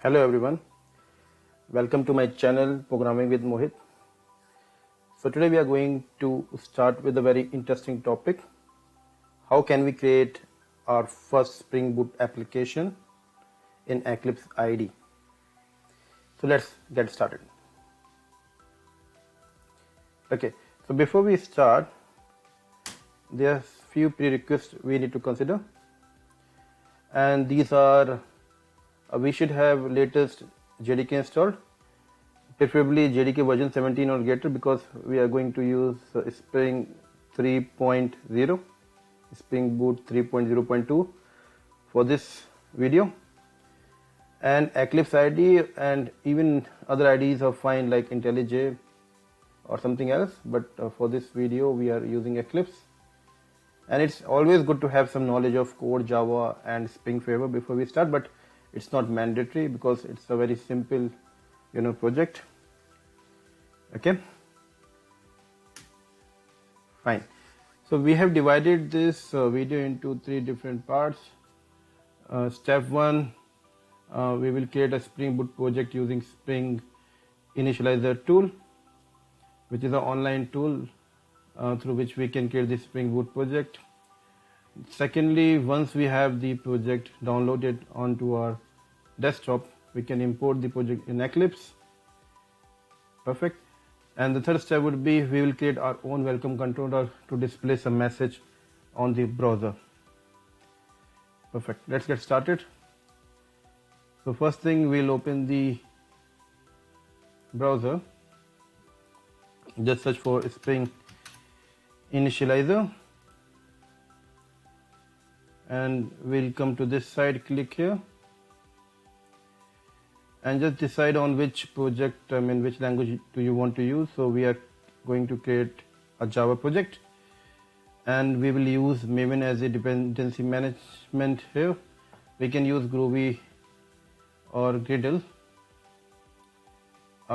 Hello everyone, welcome to my channel Programming with Mohit. So today we are going to start with a very interesting topic. How can we create our first Spring Boot application in Eclipse IDE? So let's get started. Okay, so before we start, there are few prerequisites we need to consider, and these are we should have latest JDK installed, preferably JDK version 17 or greater, because we are going to use Spring 3.0, Spring Boot 3.0.2 for this video. And Eclipse IDE and even other IDEs are fine, like IntelliJ or something else, but for this video we are using Eclipse. And it's always good to have some knowledge of core, Java and Spring Framework before we start, but it's not mandatory because it's a very simple project. Okay, fine. So we have divided this video into 3 different parts. Step 1, we will create a Spring Boot project using Spring Initializer tool, which is an online tool through which we can create the Spring Boot project. Secondly, once we have the project downloaded onto our desktop, we can import the project in Eclipse. Perfect. And the third step would be we will create our own welcome controller to display some message on the browser. Perfect. Let's get started. So first thing, we'll open the browser. Just search for Spring Initializer and we'll come to this side. Click here and just decide on which project, which language do you want to use. So we are going to create a Java project and we will use Maven as a dependency management here. We can use Groovy or Gradle.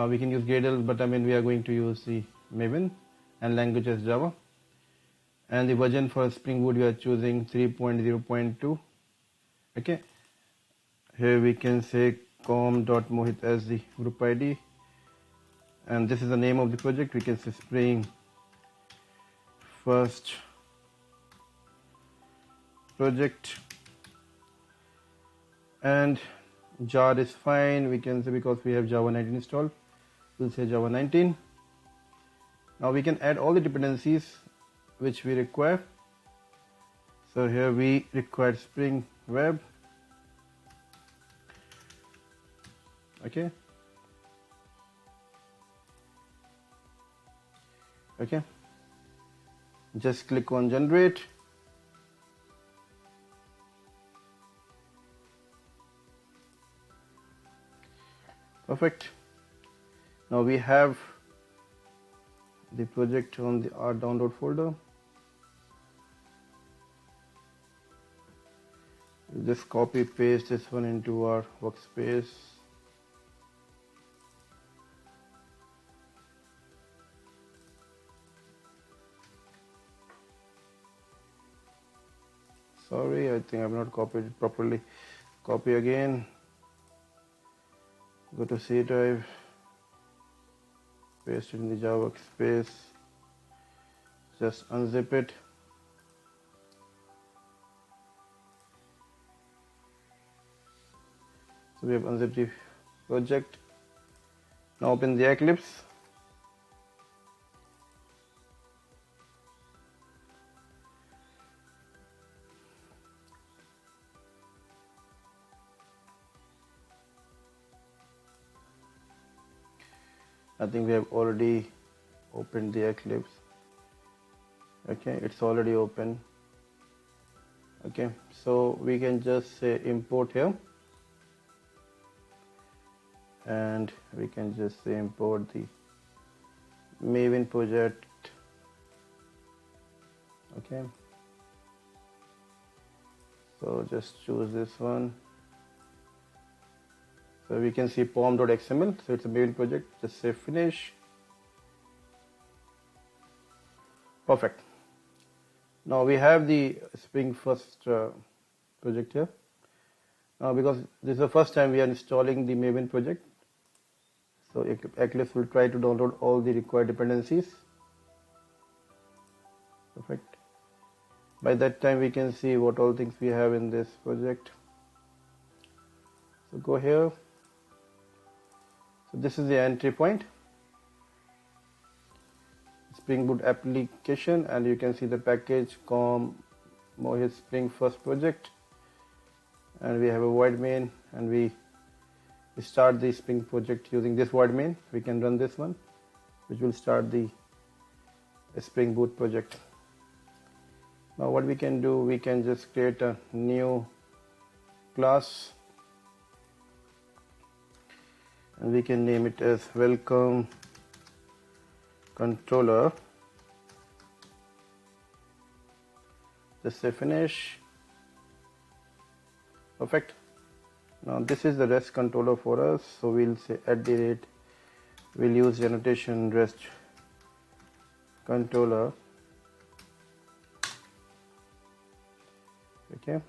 We can use Gradle, but we are going to use the Maven, and language as Java. And the version for Spring Boot we are choosing 3.0.2. Okay, here we can say com.mohit as the group ID, and this is the name of the project. We can say Spring First Project, and jar is fine, we can say, because we have Java 19 installed. We'll say Java 19. Now we can add all the dependencies which we require. So here we require Spring Web. Okay, just click on generate. Perfect. Now we have the project on our download folder. We'll just copy paste this one into our workspace. Sorry, I think I've not copied it properly. Copy again. Go to C drive, paste it in the Java workspace, just unzip it. So we have unzipped the project. Now open the Eclipse. I think we have already opened the Eclipse. Okay, it's already open. Okay, so we can just say import here, and we can just say import the Maven project. Okay, so just choose this one. So we can see pom.xml, so it's a Maven project. Just say finish. Perfect. Now we have the Spring First project here. Now, because this is the first time we are installing the Maven project, so Eclipse will try to download all the required dependencies. Perfect. By that time we can see what all things we have in this project. So go here. So this is the entry point, Spring Boot application, and you can see the package com Mohit Spring first project, and we have a void main, and we start the Spring project using this void main. We can run this one, which will start the Spring Boot project. Now what we can do, we can just create a new class, and we can name it as welcome controller. Just say finish. Perfect. Now this is the REST controller for us, so we'll say @ we'll use the annotation REST controller. Okay.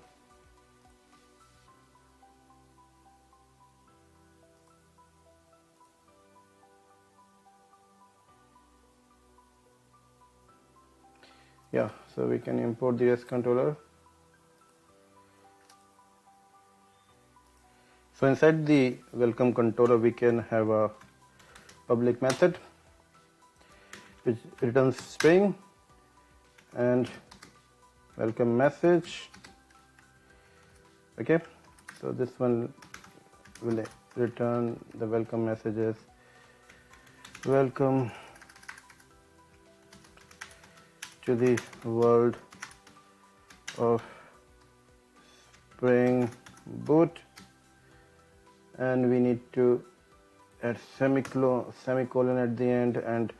Yeah, so we can import the REST controller. So inside the welcome controller we can have a public method which returns string and welcome message. Okay, so this one will return the welcome messages. Welcome to the world of Spring Boot, and we need to add semicolon at the end, and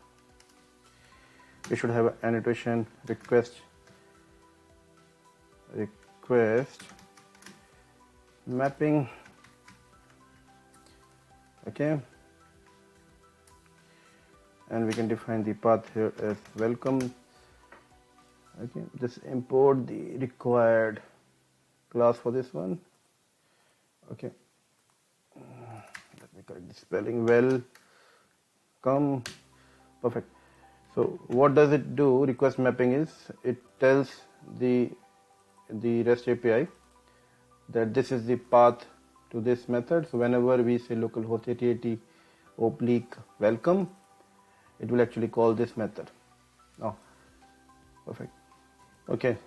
we should have an annotation request mapping. Okay, and we can define the path here as welcome. Okay, just import the required class for this one. Okay, let me correct the spelling. Welcome. Perfect. So what does it do? Request mapping is, it tells the REST API that this is the path to this method. So whenever we say localhost 8080/welcome, it will actually call this method. Oh, perfect. Okay,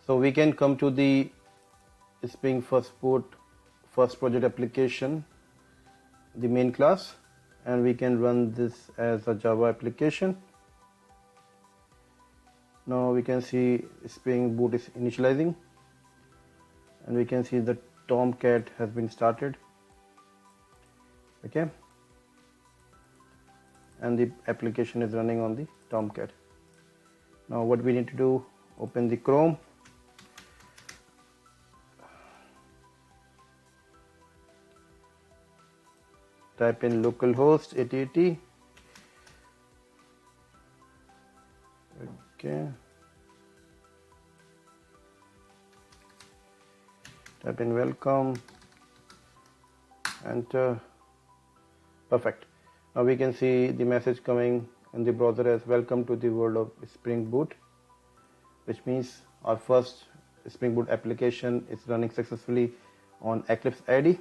so we can come to the Spring first project application, the main class, and we can run this as a Java application. Now we can see Spring Boot is initializing, and we can see the Tomcat has been started. Okay, and the application is running on the Tomcat. Now what we need to do, open the Chrome, type in localhost 8080. Okay, type in welcome, enter. Perfect. Now we can see the message coming in the browser as welcome to the world of Spring Boot, which means our first Spring Boot application is running successfully on Eclipse IDE.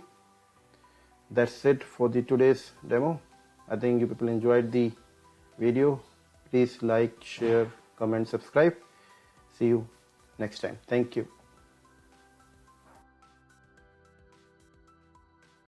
That's it for the today's demo. I think you people enjoyed the video. Please like, share, comment, subscribe. See you next time. Thank you.